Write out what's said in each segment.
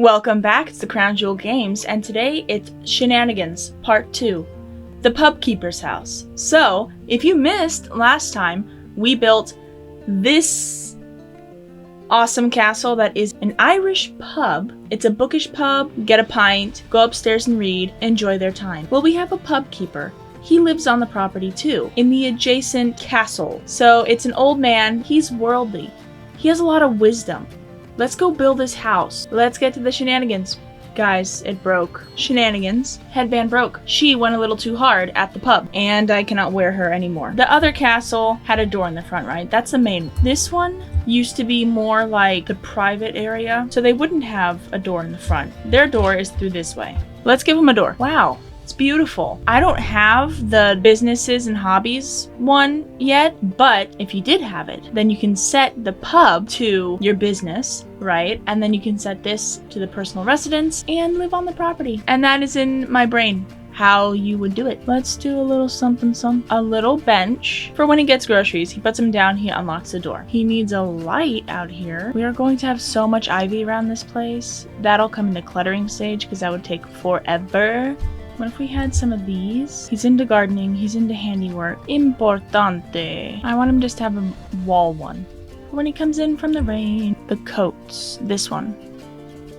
Welcome back, it's the Crown Jewel Games, and today it's Shenanigans, Part 2, the Pub Keeper's House. So, if you missed last time, we built this awesome castle that is an Irish pub. It's a bookish pub, get a pint, go upstairs and read, enjoy their time. Well, we have a pub keeper. He lives on the property too, in the adjacent castle. So it's an old man, he's worldly. He has a lot of wisdom. Let's go build this house. Let's get to the shenanigans. Guys, it broke. Shenanigans. Headband broke. She went a little too hard at the pub, and I cannot wear her anymore. The other castle had a door in the front, right? That's the main one. This one used to be more like the private area, so they wouldn't have a door in the front. Their door is through this way. Let's give them a door. Wow. It's beautiful. I don't have the businesses and hobbies one yet, but if you did have it, then you can set the pub to your business, right? And then you can set this to the personal residence and live on the property. And that is in my brain, how you would do it. Let's do a little something. A little bench for when he gets groceries. He puts them down, he unlocks the door. He needs a light out here. We are going to have so much ivy around this place. That'll come in the cluttering stage because that would take forever. What if we had some of these? He's into gardening, he's into handiwork. Importante. I want him just to have a wall one. When he comes in from the rain. The coats. This one.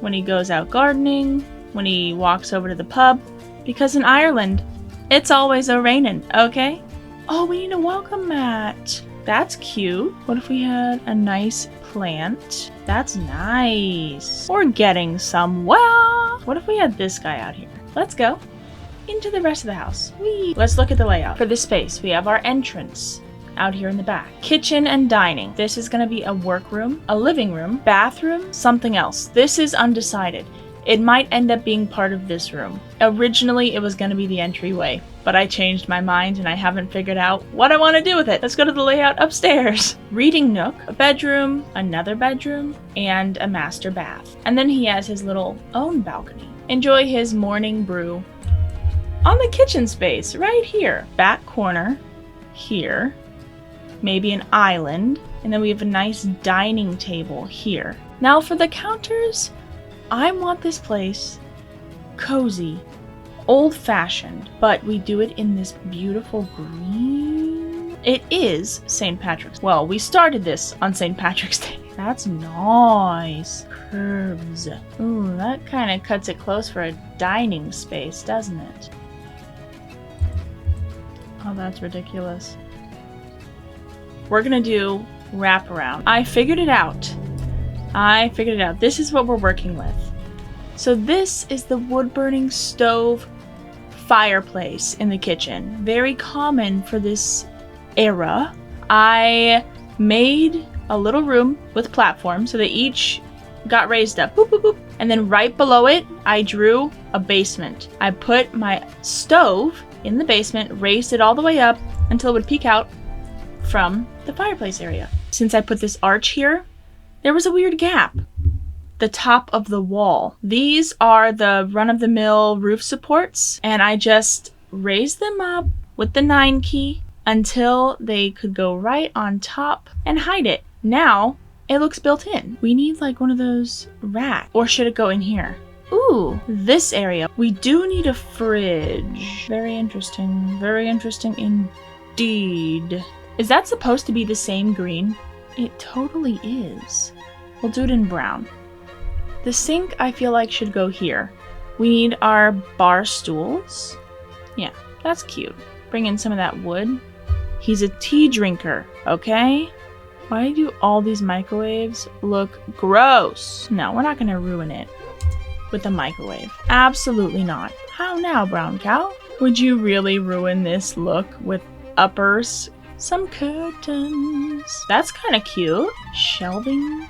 When he goes out gardening. When he walks over to the pub. Because in Ireland, it's always a-raining, okay? Oh, we need a welcome mat. That's cute. What if we had a nice plant? That's nice. We're getting somewhere. What if we had this guy out here? Let's go into the rest of the house. Whee! Let's look at the layout. For this space, we have our entrance out here in the back. Kitchen and dining. This is going to be a workroom, a living room, bathroom, something else. This is undecided. It might end up being part of this room. Originally, it was going to be the entryway, but I changed my mind and I haven't figured out what I want to do with it. Let's go to the layout upstairs. Reading nook, a bedroom, another bedroom, and a master bath. And then he has his little own balcony. Enjoy his morning brew on the kitchen space right here. Back corner here, maybe an island, and then we have a nice dining table here. Now for the counters, I want this place cozy, old-fashioned, but we do it in this beautiful green. It is St. Patrick's. Well, we started this on St. Patrick's Day. That's nice. Curves. Ooh, that kind of cuts it close for a dining space, doesn't it? Oh, that's ridiculous. We're gonna do wraparound. I figured it out. This is what we're working with. So this is the wood-burning stove fireplace in the kitchen. Very common for this era. I made a little room with platforms so they each got raised up. Boop, boop, boop. And then right below it, I drew a basement. I put my stove in the basement, raised it all the way up until it would peek out from the fireplace area. Since I put this arch here, there was a weird gap. The top of the wall. These are the run-of-the-mill roof supports, and I just raised them up with the 9 key until they could go right on top and hide it. Now, it looks built in. We need like one of those racks, or should it go in here? Ooh, this area. We do need a fridge. Very interesting indeed. Is that supposed to be the same green? It totally is. We'll do it in brown. The sink, I feel like, should go here. We need our bar stools. Yeah, that's cute. Bring in some of that wood. He's a tea drinker, okay? Why do all these microwaves look gross? No, we're not gonna ruin it with a microwave. Absolutely not. How now, brown cow? Would you really ruin this look with uppers? Some curtains. That's kind of cute. Shelving.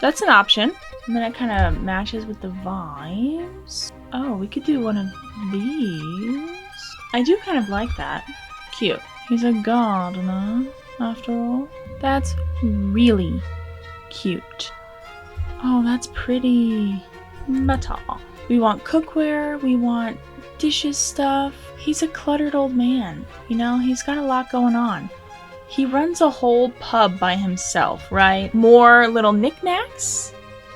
That's an option. And then it kind of matches with the vibes. Oh, we could do one of these. I do kind of like that. Cute. He's a gardener, after all. That's really cute. Oh, that's pretty. Mata. We want cookware, we want dishes stuff. He's a cluttered old man. You know, he's got a lot going on. He runs a whole pub by himself, right? More little knickknacks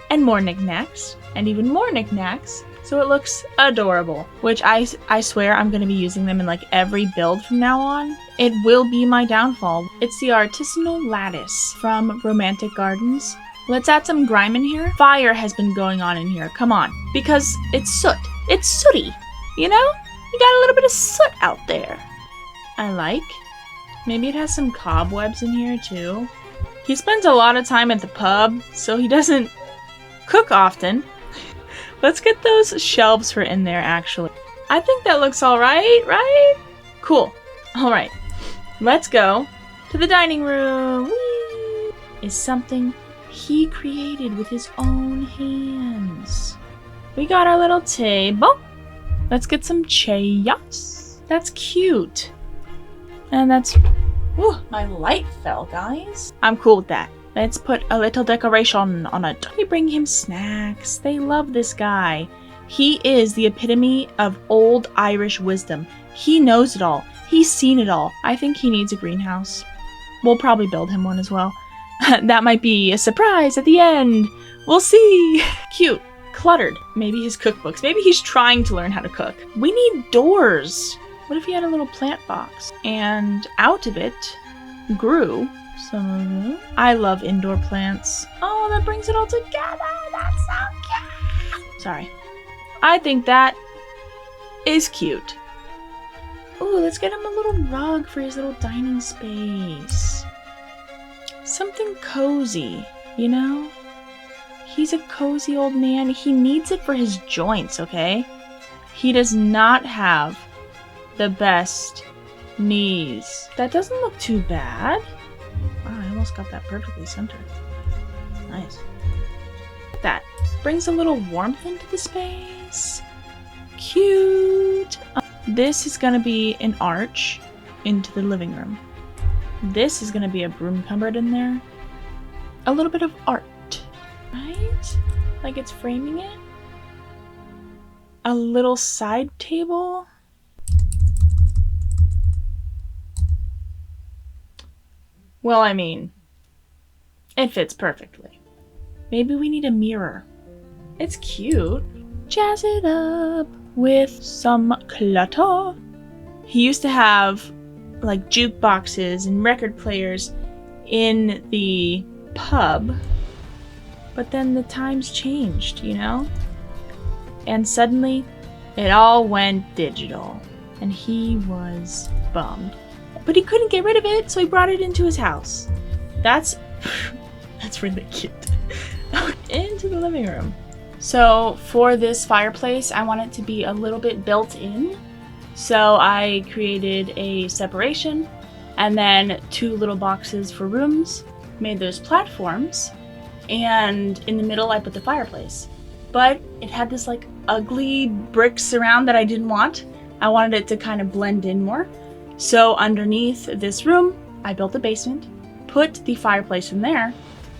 and more knickknacks. and even more knickknacks. So it looks adorable, which I swear I'm going to be using them in like every build from now on. It will be my downfall. It's the artisanal lattice from Romantic Gardens. Let's add some grime in here. Fire has been going on in here, come on. Because it's soot. It's sooty, you know? You got a little bit of soot out there. I like. Maybe it has some cobwebs in here too. He spends a lot of time at the pub, so he doesn't cook often. Let's get those shelves for in there, actually. I think that looks all right, right? Cool. All right. Let's go to the dining room. Whee! Is something he created with his own hands. We got our little table. Let's get some chairs. That's cute. And that's... Ooh, my light fell, guys. I'm cool with that. Let's put a little decoration on it. We bring him snacks. They love this guy. He is the epitome of old Irish wisdom. He knows it all. He's seen it all. I think he needs a greenhouse. We'll probably build him one as well. That might be a surprise at the end. We'll see. Cute. Cluttered. Maybe his cookbooks. Maybe he's trying to learn how to cook. We need doors. What if he had a little plant box? And out of it grew some of them. I love indoor plants. Oh, that brings it all together. That's so cute. Sorry. I think that is cute. Ooh, let's get him a little rug for his little dining space. Something cozy, you know? He's a cozy old man. He needs it for his joints, okay? He does not have the best knees. That doesn't look too bad. Wow, I almost got that perfectly centered. Nice. That brings a little warmth into the space. Cute. This is gonna be an arch into the living room. This is gonna be a broom cupboard in there. A little bit of art, right? Like it's framing it. A little side table. Well, I mean, it fits perfectly. Maybe we need a mirror. It's cute. Jazz it up with some clutter. He used to have like jukeboxes and record players in the pub, but then the times changed, you know? And suddenly it all went digital and he was bummed. But he couldn't get rid of it, so he brought it into his house. That's really cute. Into the living room. So for this fireplace, I want it to be a little bit built in. So I created a separation and then 2 little boxes for rooms, made those platforms, and in the middle I put the fireplace. But it had this like ugly brick surround that I didn't want. I wanted it to kind of blend in more. So underneath this room, I built a basement, put the fireplace in there.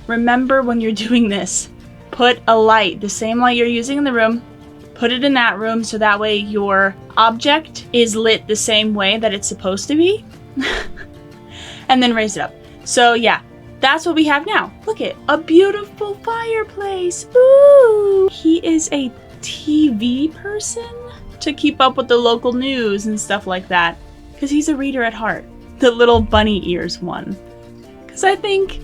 Remember when you're doing this, put a light, the same light you're using in the room, put it in that room so that way your object is lit the same way that it's supposed to be. And then raise it up. So yeah, that's what we have now. Look at a beautiful fireplace. Ooh! He is a TV person to keep up with the local news and stuff like that. Because he's a reader at heart. The little bunny ears one. Because I think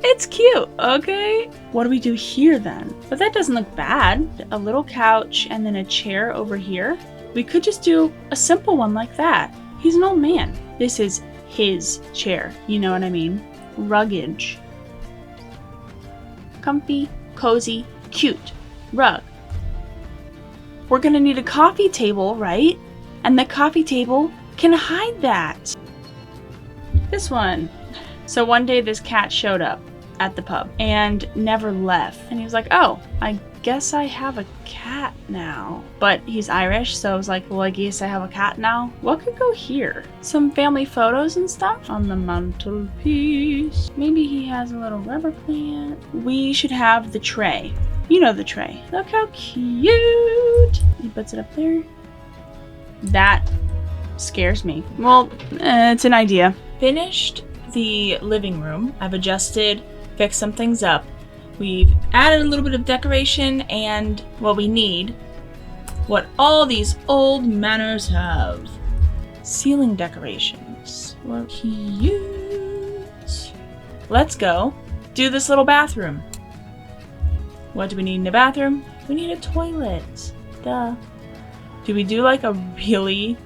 it's cute, okay? What do we do here then? But that doesn't look bad. A little couch and then a chair over here. We could just do a simple one like that. He's an old man. This is his chair. You know what I mean? Ruggage. Comfy, cozy, cute. Rug. We're gonna need a coffee table, right? And the coffee table can hide that. This one. So one day this cat showed up at the pub and never left. And he was like, oh, I guess I have a cat now. But he's Irish, so I was like, well, I guess I have a cat now. What could go here? Some family photos and stuff on the mantelpiece. Maybe he has a little rubber plant. We should have the tray. You know the tray. Look how cute. He puts it up there. That scares me. Well, it's an idea. Finished the living room. I've adjusted, fixed some things up. We've added a little bit of decoration and what we need, what all these old manors have. Ceiling decorations. What cute. Let's go do this little bathroom. What do we need in a bathroom? We need a toilet. Duh. Do we do like a really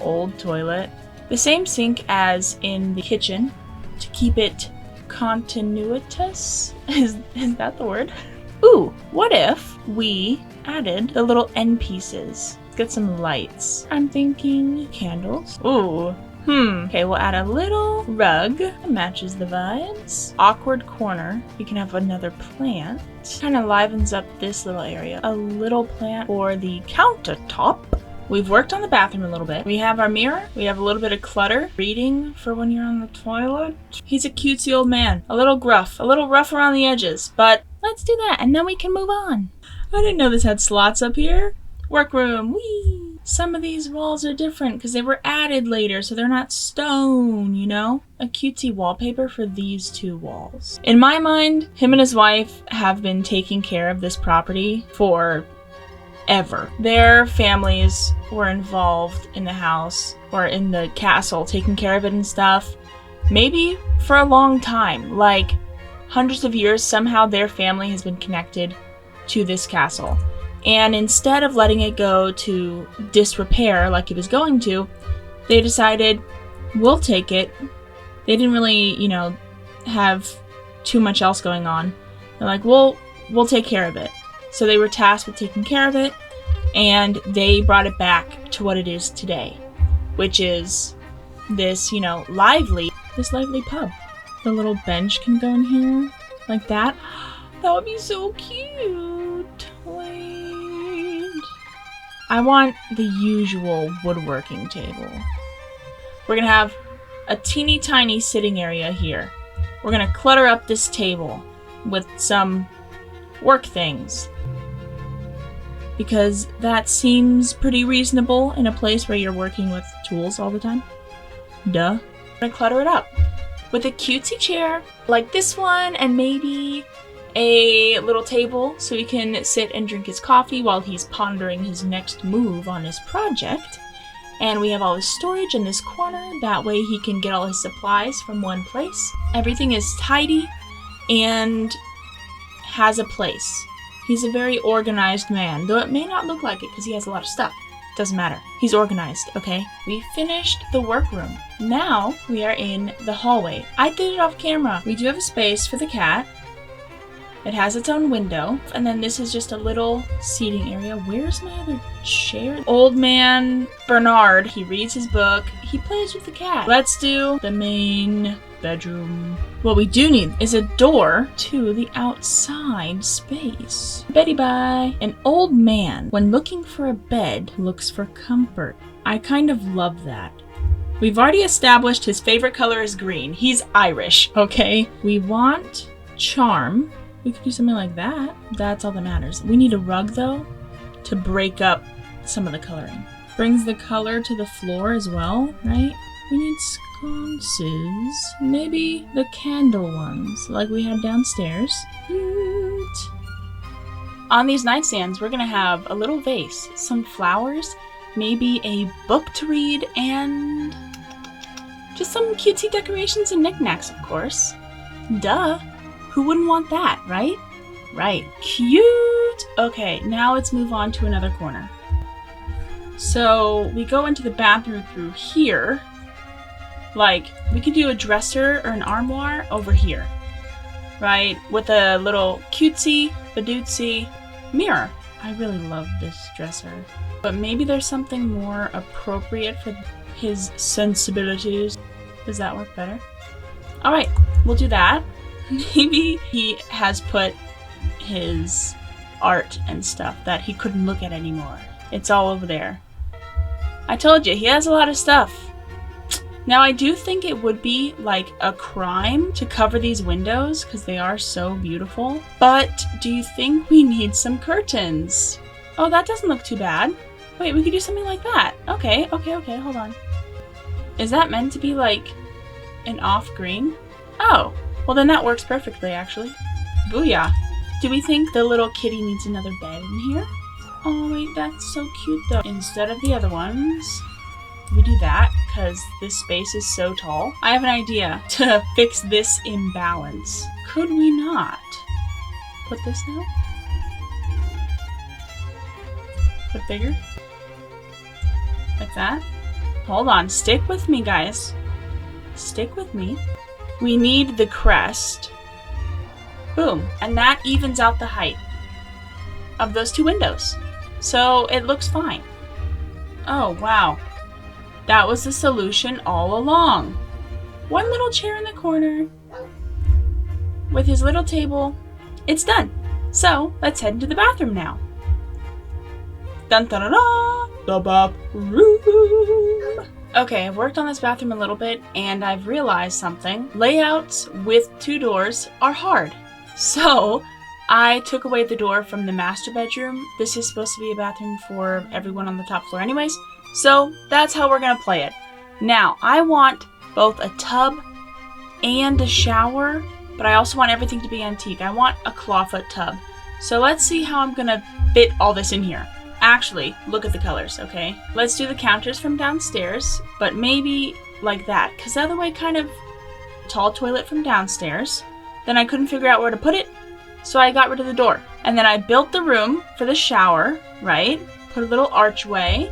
old toilet? The same sink as in the kitchen to keep it continuous? Is that the word? Ooh, what if we added the little end pieces? Let's get some lights. I'm thinking candles. Ooh. Okay, we'll add a little rug that matches the vibes. Awkward corner. You can have another plant. Kind of livens up this little area. A little plant for the countertop. We've worked on the bathroom a little bit. We have our mirror. We have a little bit of clutter. Reading for when you're on the toilet. He's a cutesy old man. A little gruff. A little rough around the edges. But let's do that and then we can move on. I didn't know this had slots up here. Workroom. Whee! Some of these walls are different because they were added later, so they're not stone, you know? A cutesy wallpaper for these two walls. In my mind, him and his wife have been taking care of this property for ever. Their families were involved in the house or in the castle, taking care of it and stuff. Maybe for a long time, like hundreds of years, somehow their family has been connected to this castle. And instead of letting it go to disrepair like it was going to, they decided, we'll take it. They didn't really, you know, have too much else going on. They're like, we'll take care of it. So they were tasked with taking care of it, and they brought it back to what it is today, which is this, you know, lively pub. The little bench can go in here like that. That would be so cute. Wait. I want the usual woodworking table. We're gonna have a teeny tiny sitting area here. We're gonna clutter up this table with some work things, because that seems pretty reasonable in a place where you're working with tools all the time. Duh. I'm gonna clutter it up with a cutesy chair like this one, and maybe a little table so he can sit and drink his coffee while he's pondering his next move on his project. And we have all his storage in this corner, that way he can get all his supplies from one place. Everything is tidy and has a place. He's a very organized man, though it may not look like it because he has a lot of stuff. Doesn't matter. He's organized, okay? We finished the workroom. Now we are in the hallway. I did it off camera. We do have a space for the cat. It has its own window, and then this is just a little seating area. Where's my other chair? Old man Bernard, he reads his book. He plays with the cat. Let's do the main bedroom. What we do need is a door to the outside space. Betty bye. An old man, when looking for a bed, looks for comfort. I kind of love that. We've already established his favorite color is green. He's Irish, okay? We want charm. We could do something like that. That's all that matters. We need a rug, though, to break up some of the coloring. Brings the color to the floor as well, right? We need sconces. Maybe the candle ones, like we had downstairs. Cute. On these nightstands, we're gonna have a little vase, some flowers, maybe a book to read, and just some cutesy decorations and knickknacks, of course. Duh. Who wouldn't want that, right? Right. Cute! Okay, now let's move on to another corner. So we go into the bathroom through here. Like, we could do a dresser or an armoire over here. Right? With a little cutesy, badootsy mirror. I really love this dresser. But maybe there's something more appropriate for his sensibilities. Does that work better? Alright, we'll do that. Maybe he has put his art and stuff that he couldn't look at anymore. It's all over there. I told you, he has a lot of stuff. Now, I do think it would be like a crime to cover these windows because they are so beautiful. But do you think we need some curtains? Oh, that doesn't look too bad. Wait, we could do something like that. Okay, hold on. Is that meant to be like an off green? Oh. Well, then that works perfectly, actually. Booyah. Do we think the little kitty needs another bed in here? Oh wait, that's so cute though. Instead of the other ones, we do that because this space is so tall. I have an idea to fix this imbalance. Could we not put this down? Put bigger? Like that? Hold on, stick with me, guys. Stick with me. We need the crest. Boom. And that evens out the height of those two windows. So it looks fine. Oh, wow. That was the solution all along. One little chair in the corner with his little table. It's done. So let's head into the bathroom now. Dun dun dun dun! The bathroom. Okay, I've worked on this bathroom a little bit and I've realized something. Layouts with two doors are hard. So I took away the door from the master bedroom. This is supposed to be a bathroom for everyone on the top floor anyways. So that's how we're gonna play it. Now, I want both a tub and a shower, but I also want everything to be antique. I want a clawfoot tub. So let's see how I'm gonna fit all this in here. Actually, look at the colors, okay? Let's do the counters from downstairs, but maybe like that, because the other way kind of tall toilet from downstairs. Then I couldn't figure out where to put it, so I got rid of the door. And then I built the room for the shower, right? Put a little archway,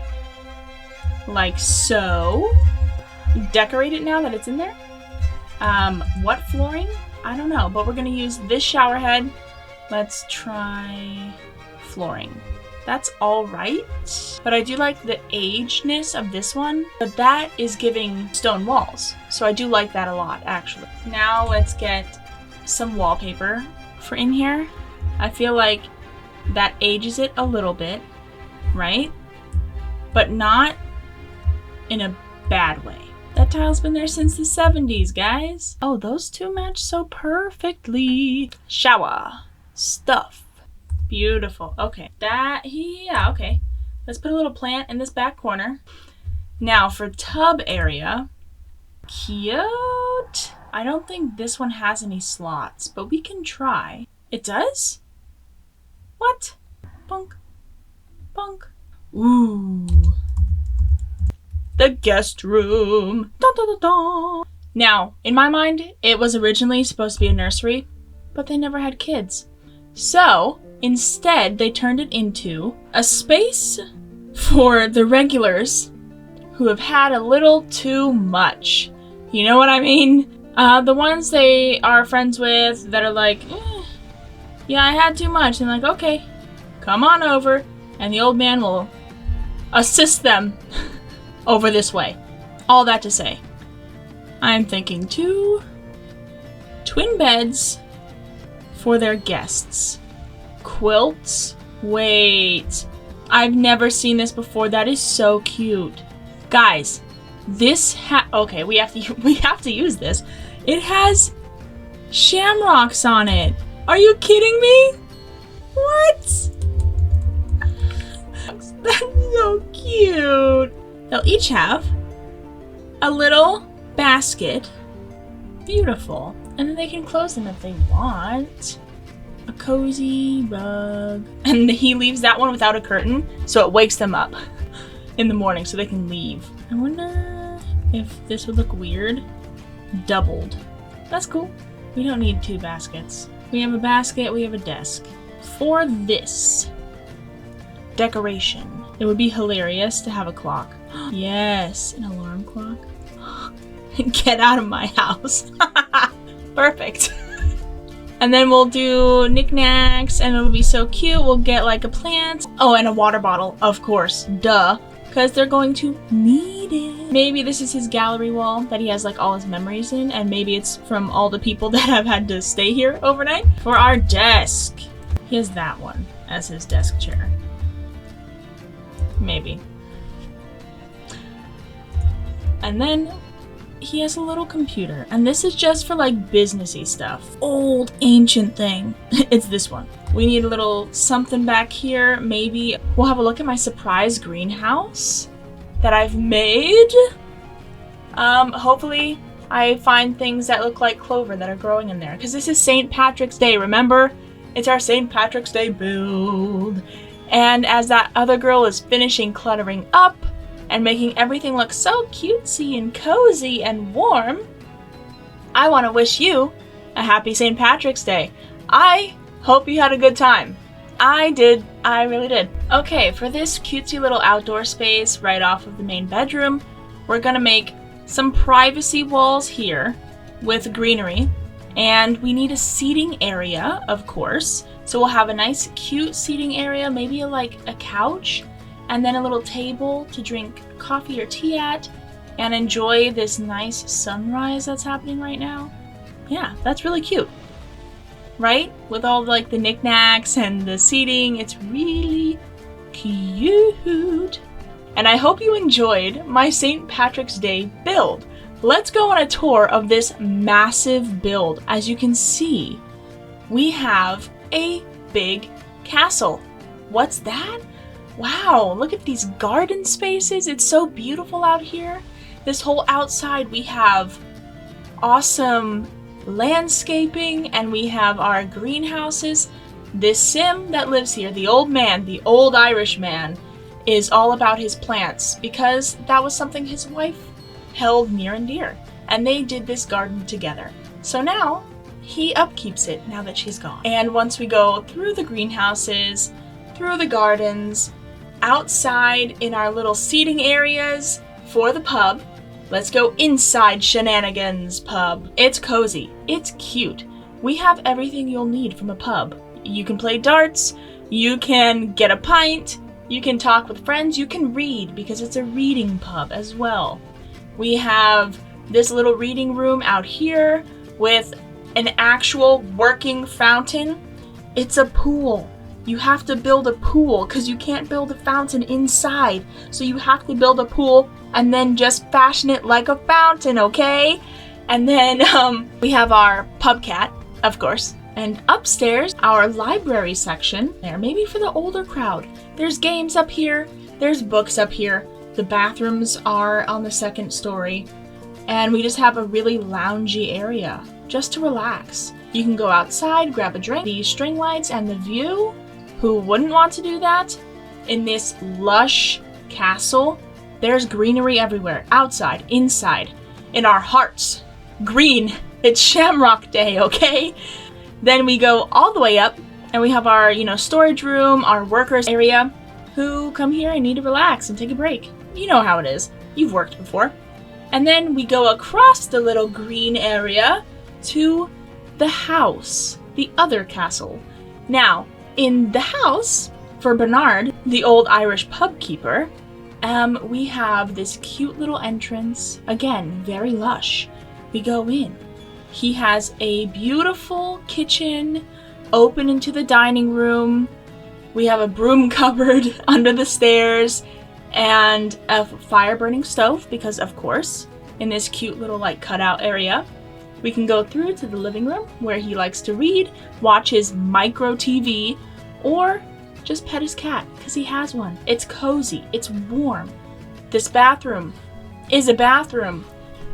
like so. Decorate it now that it's in there. What flooring? I don't know, but we're gonna use this shower head. Let's try flooring. That's all right, but I do like the agedness of this one, but that is giving stone walls. So I do like that a lot, actually. Now let's get some wallpaper for in here. I feel like that ages it a little bit, right? But not in a bad way. That tile's been there since the 70s, guys. Oh, those two match so perfectly. Shower. Stuff. Beautiful. Okay. Yeah, okay. Let's put a little plant in this back corner. Now for tub area. Cute. I don't think this one has any slots, but we can try. It does? What? Bunk. Bunk. Ooh. The guest room. Dun, dun, dun, dun. Now, in my mind, it was originally supposed to be a nursery, but they never had kids. So, instead, they turned it into a space for the regulars who have had a little too much. You know what I mean? The ones they are friends with that are like, yeah, I had too much. And like, okay, come on over. And the old man will assist them over this way. All that to say, I'm thinking 2 twin beds for their guests. Quilts? Wait. I've never seen this before. That is so cute. Guys, this okay, we have to use this. It has shamrocks on it. Are you kidding me? What? That's so cute. They'll each have a little basket. Beautiful. And then they can close them if they want. A cozy rug. And he leaves that one without a curtain, so it wakes them up in the morning so they can leave. I wonder if this would look weird. Doubled. That's cool. We don't need 2 baskets. We have a basket, we have a desk. For this decoration, it would be hilarious to have a clock. Yes, an alarm clock. Get out of my house. Perfect. And then we'll do knickknacks and it'll be so cute. We'll get like a plant. Oh, and a water bottle, of course. Duh. Because they're going to need it. Maybe this is his gallery wall that he has like all his memories in, and maybe it's from all the people that have had to stay here overnight. For our desk, he has that one as his desk chair. Maybe. And then he has a little computer, and this is just for like businessy stuff. Old ancient thing. It's this one. We need a little something back here. Maybe we'll have a look at my surprise greenhouse that I've made. Hopefully I find things that look like clover that are growing in there. Because this is St. Patrick's Day, remember? It's our St. Patrick's Day build. And as that other girl is finishing cluttering up and making everything look so cutesy and cozy and warm, I want to wish you a happy St. Patrick's Day. I hope you had a good time. I did. I really did. Okay, for this cutesy little outdoor space right off of the main bedroom, we're gonna make some privacy walls here with greenery. And we need a seating area, of course. So we'll have a nice cute seating area, maybe like a couch, and then a little table to drink coffee or tea at and enjoy this nice sunrise that's happening right now. Yeah, that's really cute. Right? With all like the knickknacks and the seating, it's really cute. And I hope you enjoyed my St. Patrick's Day build. Let's go on a tour of this massive build. As you can see, we have a big castle. What's that? Wow, look at these garden spaces. It's so beautiful out here. This whole outside, we have awesome landscaping, and we have our greenhouses. This Sim that lives here, the old man, the old Irish man, is all about his plants because that was something his wife held near and dear, and they did this garden together. So now he upkeeps it now that she's gone. And once we go through the greenhouses, through the gardens, outside in our little seating areas for the pub, let's go inside Shenanigans Pub. It's cozy. It's cute. We have everything you'll need from a pub. You can play darts, you can get a pint, you can talk with friends, you can read because it's a reading pub as well. We have this little reading room out here with an actual working fountain. It's a pool. You have to build a pool because you can't build a fountain inside. So you have to build a pool and then just fashion it like a fountain, okay? And then we have our pub cat, of course. And upstairs, our library section there, maybe for the older crowd. There's games up here, there's books up here. The bathrooms are on the second story. And we just have a really loungy area just to relax. You can go outside, grab a drink. The string lights and the view, who wouldn't want to do that? In this lush castle, there's greenery everywhere, outside, inside, in our hearts. Green. It's Shamrock Day, okay? Then we go all the way up, and we have our, storage room, our workers area, who come here and need to relax and take a break. You know how it is. You've worked before. And then we go across the little green area to the house, the other castle. Now, in the house, for Bernard, the old Irish pub keeper, we have this cute little entrance. Again, very lush. We go in. He has a beautiful kitchen open into the dining room. We have a broom cupboard under the stairs and a fire-burning stove because, of course, in this cute little cutout area. We can go through to the living room where he likes to read, watch his micro TV, or just pet his cat because he has one. It's cozy. It's warm. This bathroom is a bathroom.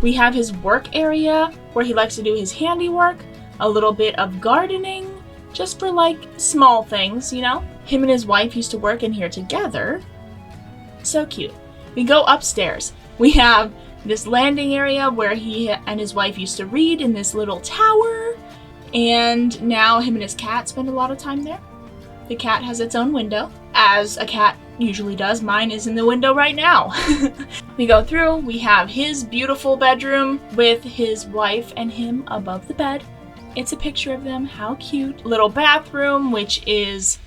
We have his work area where he likes to do his handiwork, a little bit of gardening, just for small things, Him and his wife used to work in here together. So cute. We go upstairs. We have this landing area where he and his wife used to read in this little tower, and now him and his cat spend a lot of time there. The cat has its own window, as a cat usually does. Mine is in the window right now. We go through, we have his beautiful bedroom with his wife and him above the bed. It's a picture of them, how cute. Little bathroom, which is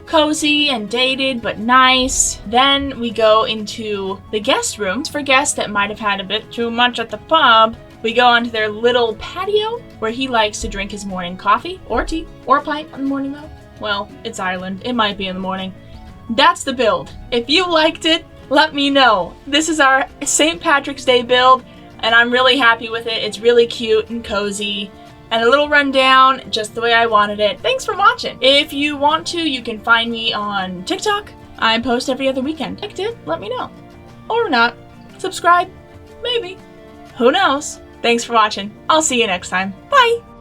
cozy and dated, but nice. Then we go into the guest rooms for guests that might have had a bit too much at the pub. We go onto their little patio where he likes to drink his morning coffee or tea or a pint in the morning though. Well, it's Ireland. It might be in the morning. That's the build. If you liked it, let me know. This is our St. Patrick's Day build, and I'm really happy with it. It's really cute and cozy, and a little rundown, just the way I wanted it. Thanks for watching. If you want to, you can find me on TikTok. I post every other weekend. Liked it? Let me know. Or not. Subscribe? Maybe. Who knows? Thanks for watching. I'll see you next time. Bye!